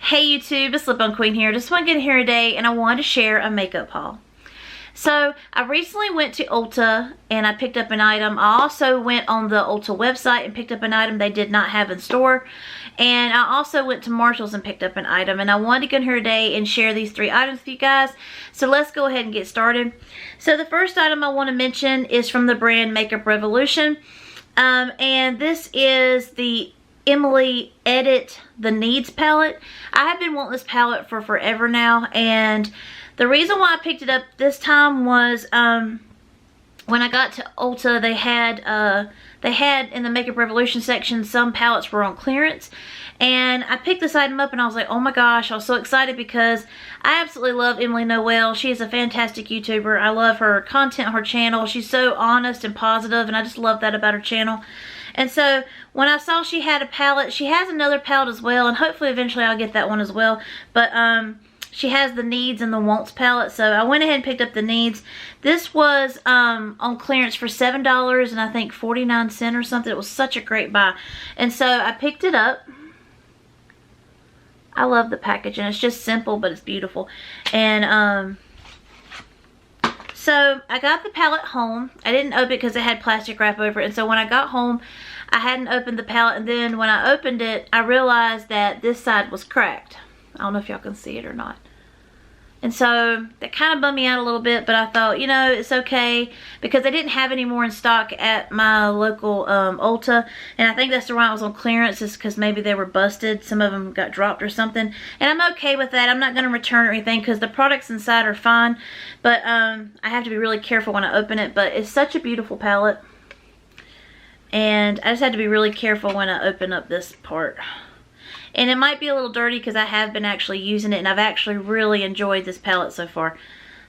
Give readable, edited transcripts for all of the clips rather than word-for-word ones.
Hey YouTube, it's Lip On Queen here. Just want to get here today and I wanted to share a makeup haul. So I recently went to Ulta and I picked up an item. I also went on the Ulta website and picked up an item they did not have in store. And I also went to Marshall's and picked up an item. And I wanted to get here today and share these 3 items with you guys. So let's go ahead and get started. So the first item I want to mention is from the brand Makeup Revolution. And this is the Emily Edit the Needs palette. I have been wanting this palette for forever now, and the reason why I picked it up this time was when I got to Ulta, they had in the Makeup Revolution section some palettes were on clearance, and I picked this item up and I was like, oh my gosh, I was so excited because I absolutely love Emily Noel. She is a fantastic YouTuber. I love her content, her channel. She's so honest and positive, and I just love that about her channel. And so when I saw she had a palette, she has another palette as well, and hopefully eventually I'll get that one as well. But she has the Needs and the Wants palette, so I went ahead and picked up the Needs. This was on clearance for $7 and I think 49 cents or something. It was such a great buy. And so I picked it up. I love the packaging. It's just simple, but it's beautiful. And so I got the palette home. I didn't open it because it had plastic wrap over it. And so when I got home, I hadn't opened the palette. And then when I opened it, I realized that this side was cracked. I don't know if y'all can see it or not. And so that kind of bummed me out a little bit. But I thought, you know, it's okay. Because they didn't have any more in stock at my local Ulta. And I think that's the reason it was on clearance. Is because maybe they were busted. Some of them got dropped or something. And I'm okay with that. I'm not going to return or anything. Because the products inside are fine. But I have to be really careful when I open it. But it's such a beautiful palette. And I just had to be really careful when I open up this part. And it might be a little dirty because I have been actually using it. And I've actually really enjoyed this palette so far.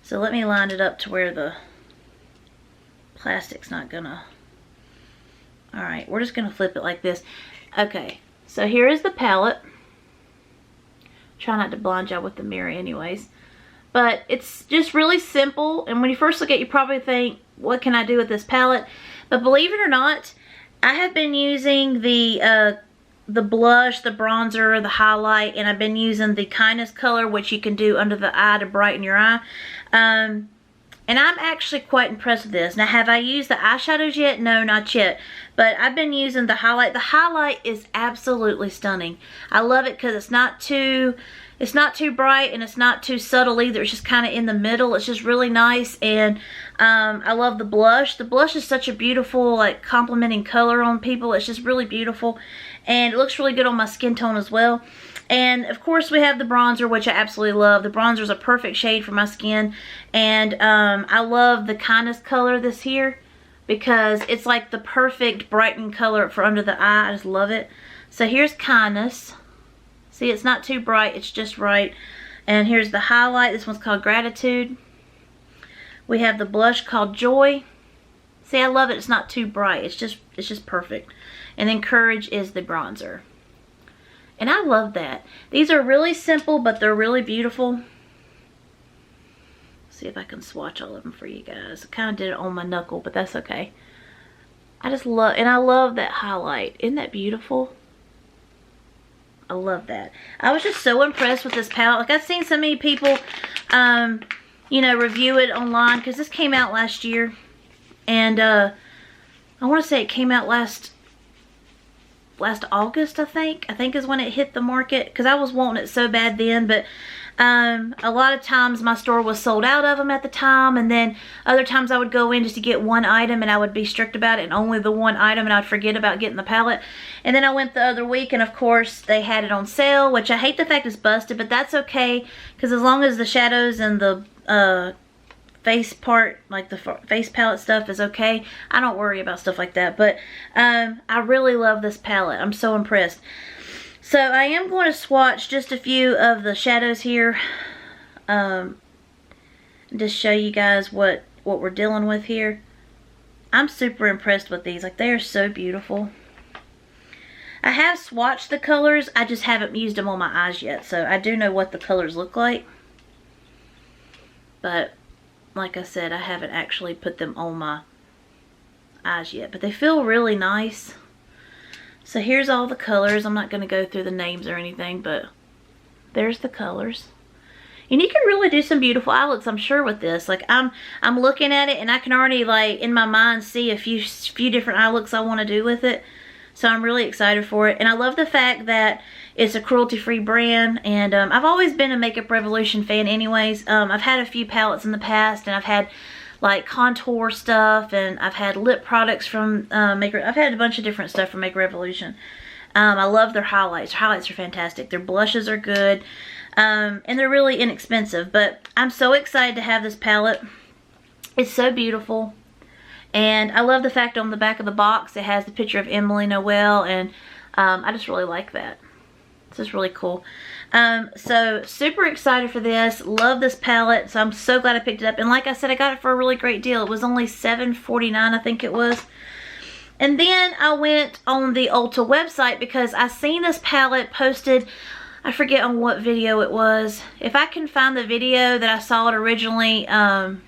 So let me line it up to where the plastic's not gonna... Alright, we're just gonna flip it like this. Okay, so here is the palette. Try not to blind y'all with the mirror anyways. But it's just really simple. And when you first look at it, you probably think, what can I do with this palette? But believe it or not, I have been using the blush, the bronzer, the highlight, and I've been using the Kindness color, which you can do under the eye to brighten your eye. And I'm actually quite impressed with this. Now, have I used the eyeshadows yet? No, not yet. But I've been using the highlight. The highlight is absolutely stunning. I love it because it's not too bright and it's not too subtle either. It's just kind of in the middle. It's just really nice. And I love the blush. The blush is such a beautiful, like, complementing color on people. It's just really beautiful. And it looks really good on my skin tone as well. And of course we have the bronzer, which I absolutely love. The bronzer is a perfect shade for my skin. And I love the Kindness color this here, because it's like the perfect brightening color for under the eye. I just love it. So here's Kindness. See, it's not too bright, it's just right. And here's the highlight. This one's called Gratitude. We have the blush called Joy. See, I love it. It's not too bright. It's just perfect. And then Courage is the bronzer. And I love that. These are really simple, but they're really beautiful. See if I can swatch all of them for you guys. I kind of did it on my knuckle, but that's okay. I just love, and I love that highlight. Isn't that beautiful? I love that. I was just so impressed with this palette. Like, I've seen so many people, you know, review it online, because this came out last year. And I want to say it came out last August, I think is when it hit the market, because I was wanting it so bad then. But a lot of times my store was sold out of them at the time, and then other times I would go in just to get one item and I would be strict about it, and only the one item, and I'd forget about getting the palette. And then I went the other week, and of course they had it on sale, which I hate the fact it's busted, but that's okay, because as long as the shadows and the face part, like the face palette stuff, is okay, I don't worry about stuff like that. But I really love this palette. I'm so impressed. So I am going to swatch just a few of the shadows here, just show you guys what we're dealing with here. I'm super impressed with these. Like, they are so beautiful. I have swatched the colors, I just haven't used them on my eyes yet, so I do know what the colors look like, but like I said, I haven't actually put them on my eyes yet, but they feel really nice. So here's all the colors. I'm not going to go through the names or anything, but There's the colors. And you can really do some beautiful eye looks, I'm sure, with this. Like, I'm looking at it, and I can already, like, in my mind see a few different eye looks I want to do with it. So I'm really excited for it. And I love the fact that it's a cruelty-free brand. And I've always been a Makeup Revolution fan anyways. I've had a few palettes in the past, and I've had, like, contour stuff, and I've had lip products from I've had a bunch of different stuff from Makeup Revolution. I love their highlights. Their highlights are fantastic. Their blushes are good. And they're really inexpensive. But I'm so excited to have this palette. It's so beautiful. And I love the fact on the back of the box it has the picture of Emily Noel. And I just really like that. It's just really cool. So super excited for this. Love this palette. So I'm so glad I picked it up. And like I said, I got it for a really great deal. It was only $7.49, I think it was. And then I went on the Ulta website because I seen this palette posted. I forget on what video it was. If I can find the video that I saw it originally, when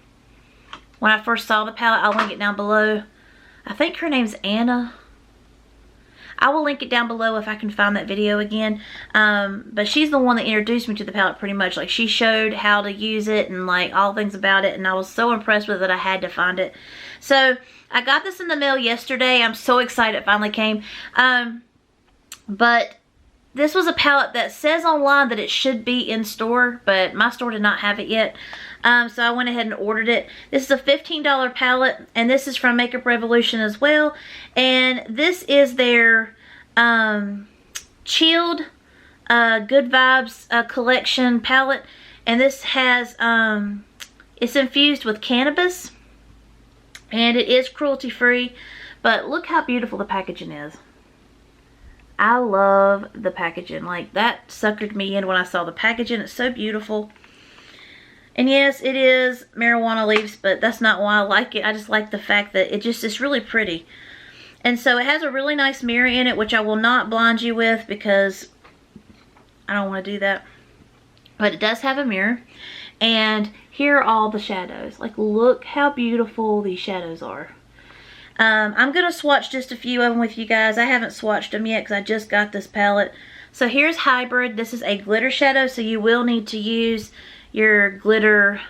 I first saw the palette, I'll link it down below. I think her name's Anna. I will link it down below if I can find that video again. But she's the one that introduced me to the palette pretty much. Like, she showed how to use it and, like, all things about it. And I was so impressed with it, I had to find it. So, I got this in the mail yesterday. I'm so excited it finally came. But this was a palette that says online that it should be in store, but my store did not have it yet. So I went ahead and ordered it. This is a $15 palette, and this is from Makeup Revolution as well. And this is their chilled Good Vibes collection palette. And this has, it's infused with cannabis. And it is cruelty free. But look how beautiful the packaging is. I love the packaging. Like, that suckered me in when I saw the packaging. It's so beautiful. And yes, it is marijuana leaves, but that's not why I like it. I just like the fact that it's really pretty. And so it has a really nice mirror in it, which I will not blind you with because I don't want to do that. But it does have a mirror. And here are all the shadows. Like, look how beautiful these shadows are. I'm going to swatch just a few of them with you guys. I haven't swatched them yet because I just got this palette. So here's Hybrid. This is a glitter shadow, so you will need to use your glitter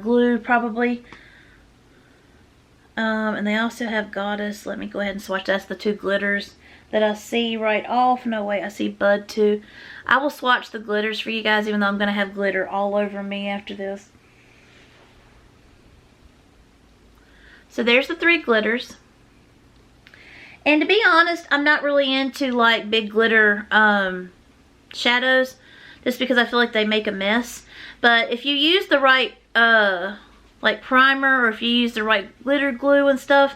glue probably. And they also have Goddess. Let me go ahead and swatch. That's the two glitters that I see right off. No, wait, I see Bud too. I will swatch the glitters for you guys, even though I'm going to have glitter all over me after this. So there's the three glitters. And to be honest, I'm not really into like big glitter shadows, just because I feel like they make a mess. But if you use the right like primer, or if you use the right glitter glue and stuff,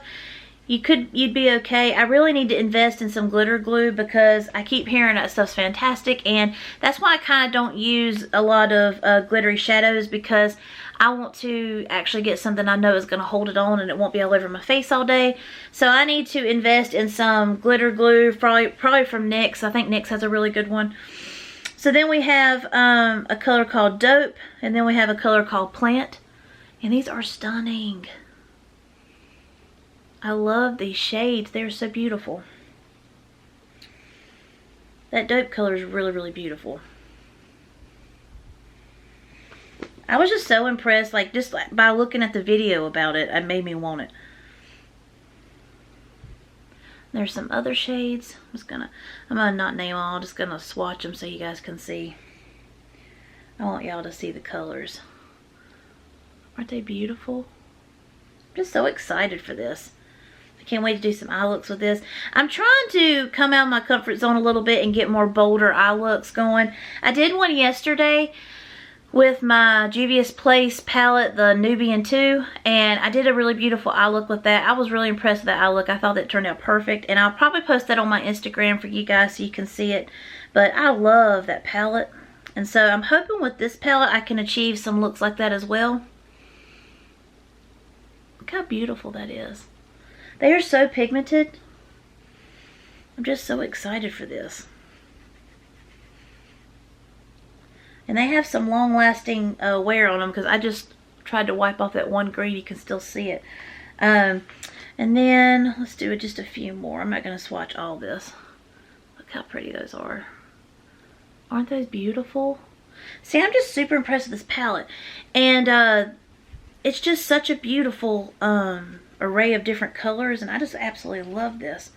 you'd be okay. I really need to invest in some glitter glue because I keep hearing that stuff's fantastic, and that's why I kind of don't use a lot of glittery shadows, because I want to actually get something I know is going to hold it on and it won't be all over my face all day. So I need to invest in some glitter glue, probably from NYX. I think NYX has a really good one. So then we have a color called Dope, and then we have a color called Plant. And these are stunning. I love these shades. They're so beautiful. That Dope color is really, really beautiful. I was just so impressed, like, just by looking at the video about it, it made me want it. There's some other shades. I'm gonna not name them all, I'm just gonna swatch them so you guys can see. I want y'all to see the colors. Aren't they beautiful? I'm just so excited for this. I can't wait to do some eye looks with this. I'm trying to come out of my comfort zone a little bit and get more bolder eye looks going. I did one yesterday with my Juvia's Place palette, the Nubian 2, and I did a really beautiful eye look with that. I was really impressed with that eye look. I thought that turned out perfect, and I'll probably post that on my Instagram for you guys so you can see it. But I love that palette, and so I'm hoping with this palette I can achieve some looks like that as well. Look how beautiful that is. They are so pigmented. I'm just so excited for this. And they have some long-lasting wear on them, because I just tried to wipe off that one green. You can still see it. And then, let's do just a few more. I'm not going to swatch all this. Look how pretty those are. Aren't those beautiful? See, I'm just super impressed with this palette. And it's just such a beautiful array of different colors, and I just absolutely love this.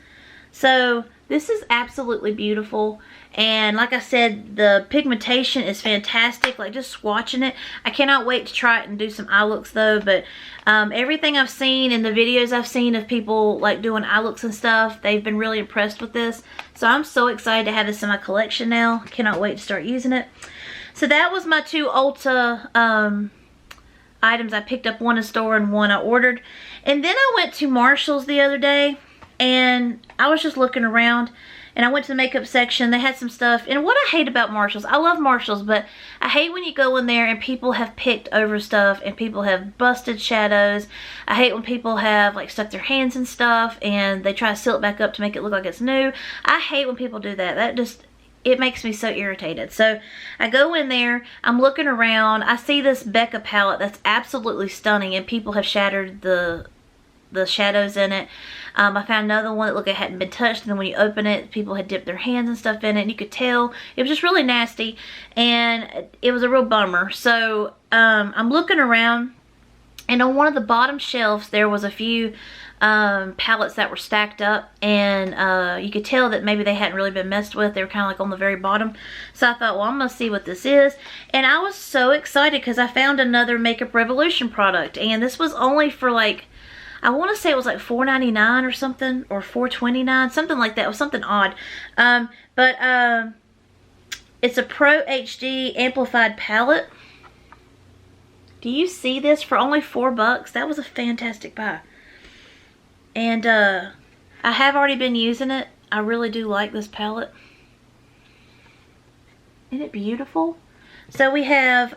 So this is absolutely beautiful, and like I said, the pigmentation is fantastic. Like, just swatching it, I cannot wait to try it and do some eye looks though. But everything I've seen in the videos I've seen of people like doing eye looks and stuff, they've been really impressed with this. So I'm so excited to have this in my collection now. Cannot wait to start using it. So that was my two Ulta items. I picked up one in store and one I ordered. And then I went to Marshall's the other day, and I was just looking around, and I went to the makeup section. They had some stuff. And what I hate about Marshall's, I love Marshall's, but I hate when you go in there and people have picked over stuff and people have busted shadows. I hate when people have like stuck their hands in stuff and they try to seal it back up to make it look like it's new. I hate when people do that. It makes me so irritated. So I go in there, I'm looking around, I see this Becca palette that's absolutely stunning, and people have shattered the shadows in it. I found another one that looked like it hadn't been touched, and then when you open it, people had dipped their hands and stuff in it, and you could tell it was just really nasty, and it was a real bummer. So I'm looking around, and on one of the bottom shelves there was a few palettes that were stacked up, and you could tell that maybe they hadn't really been messed with. They were kind of like on the very bottom. So I thought, well, I'm gonna see what this is, and I was so excited because I found another Makeup Revolution product, and this was only for like, I want to say it was like $4.99 or something, or $4.29, something like that. It was something odd. But it's a Pro HD Amplified palette. Do you see this? For only $4. That was a fantastic buy. And I have already been using it. I really do like this palette. Isn't it beautiful? So we have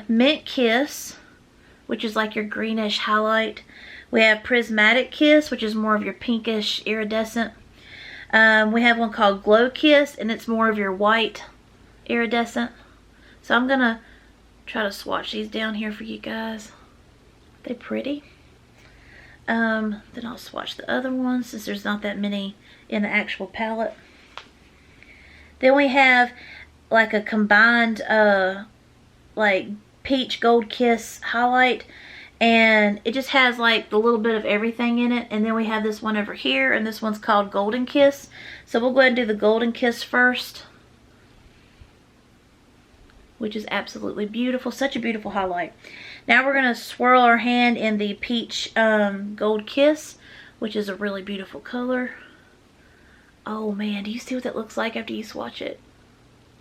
Mint Kiss, which is like your greenish highlight. We have Prismatic Kiss, which is more of your pinkish iridescent. We have one called Glow Kiss, and it's more of your white iridescent. So I'm going to try to swatch these down here for you guys. They're pretty. Then I'll swatch the other ones since there's not that many in the actual palette. Then we have like a combined like Peach Gold Kiss highlight, and it just has like the little bit of everything in it. And then we have this one over here, and this one's called Golden Kiss. So we'll go ahead and do the Golden Kiss first, which is absolutely beautiful. Such a beautiful highlight. Now we're going to swirl our hand in the Peach Gold Kiss, which is a really beautiful color. Oh man, do you see what that looks like after you swatch it?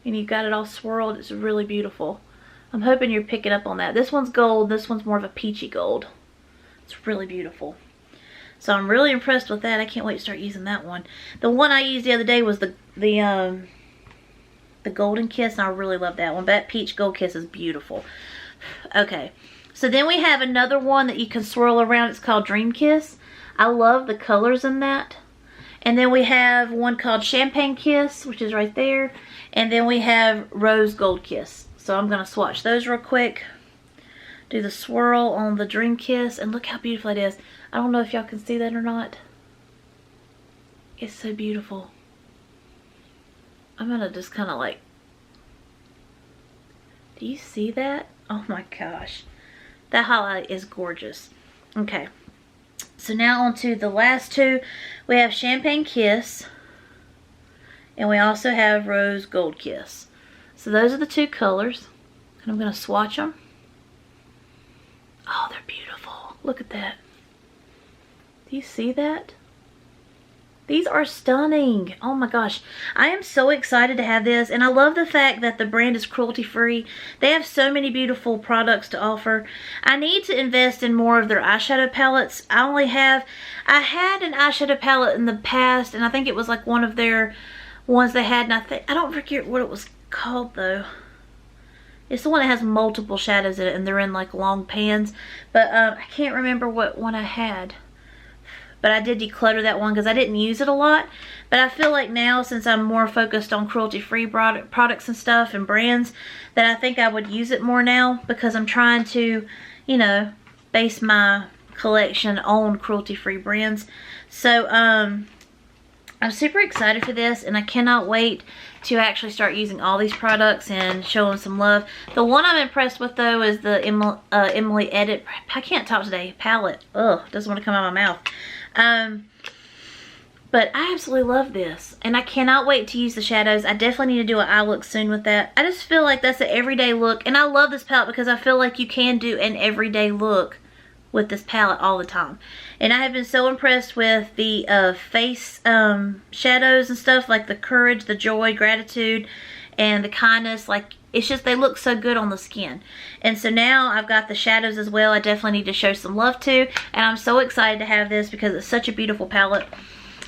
And you've got it all swirled. It's really beautiful. I'm hoping you're picking up on that. This one's gold. This one's more of a peachy gold. It's really beautiful. So I'm really impressed with that. I can't wait to start using that one. The one I used the other day was the Golden Kiss, and I really love that one. But that Peach Gold Kiss is beautiful. Okay, so then we have another one that you can swirl around. It's called Dream Kiss. I love the colors in that. And then we have one called Champagne Kiss, which is right there. And then we have Rose Gold Kiss. So I'm going to swatch those real quick. Do the swirl on the Dream Kiss, and look how beautiful it is. I don't know if y'all can see that or not. It's so beautiful. I'm going to just kind of like, do you see that? Oh my gosh. That highlight is gorgeous. Okay. So now on to the last two. We have Champagne Kiss, and we also have Rose Gold Kiss. So those are the two colors. And I'm going to swatch them. Oh, they're beautiful. Look at that. Do you see that? These are stunning. Oh my gosh. I am so excited to have this. And I love the fact that the brand is cruelty free. They have so many beautiful products to offer. I need to invest in more of their eyeshadow palettes. I had an eyeshadow palette in the past, and I think it was like one of their ones they had. And I don't forget what it was called though. It's the one that has multiple shadows in it, and they're in like long pans. But I can't remember what one I had. But I did declutter that one because I didn't use it a lot. But I feel like now, since I'm more focused on cruelty-free products and stuff and brands, that I think I would use it more now, because I'm trying to, you know, base my collection on cruelty-free brands. So I'm super excited for this, and I cannot wait to actually start using all these products and show them some love. The one I'm impressed with, though, is the Emily Edit, I can't talk today, palette. Ugh, doesn't want to come out of my mouth. But I absolutely love this, and I cannot wait to use the shadows. I definitely need to do an eye look soon with that. I just feel like that's an everyday look, and I love this palette because I feel like you can do an everyday look with this palette all the time. And I have been so impressed with the face shadows and stuff, like the courage, the joy, gratitude, and the kindness. Like, it's just, they look so good on the skin. And so now I've got the shadows as well. I definitely need to show some love to, and I'm so excited to have this because it's such a beautiful palette.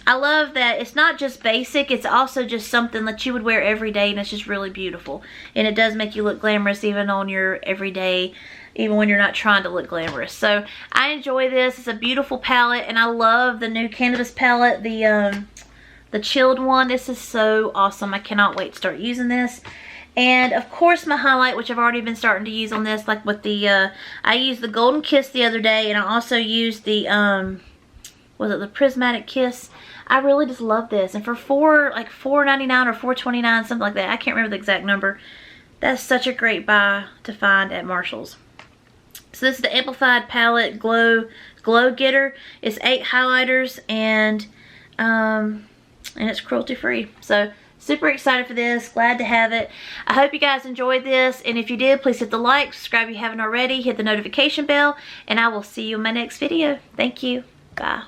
I love that it's not just basic, it's also just something that you would wear every day, and it's just really beautiful. And it does make you look glamorous even on your everyday, even when you're not trying to look glamorous. So I enjoy this. It's a beautiful palette, and I love the new cannabis palette, the chilled one. This is so awesome. I cannot wait to start using this. And of course my highlight, which I've already been starting to use on this, like with the, I used the Golden Kiss the other day, and I also used the, was it the Prismatic Kiss? I really just love this. And for $4.99 or $4.29, something like that. I can't remember the exact number. That's such a great buy to find at Marshall's. So this is the Amplified Palette Glow Getter. It's 8 highlighters, and it's cruelty free. So super excited for this. Glad to have it. I hope you guys enjoyed this, and if you did, please hit the like, subscribe if you haven't already, hit the notification bell, and I will see you in my next video. Thank you. Bye.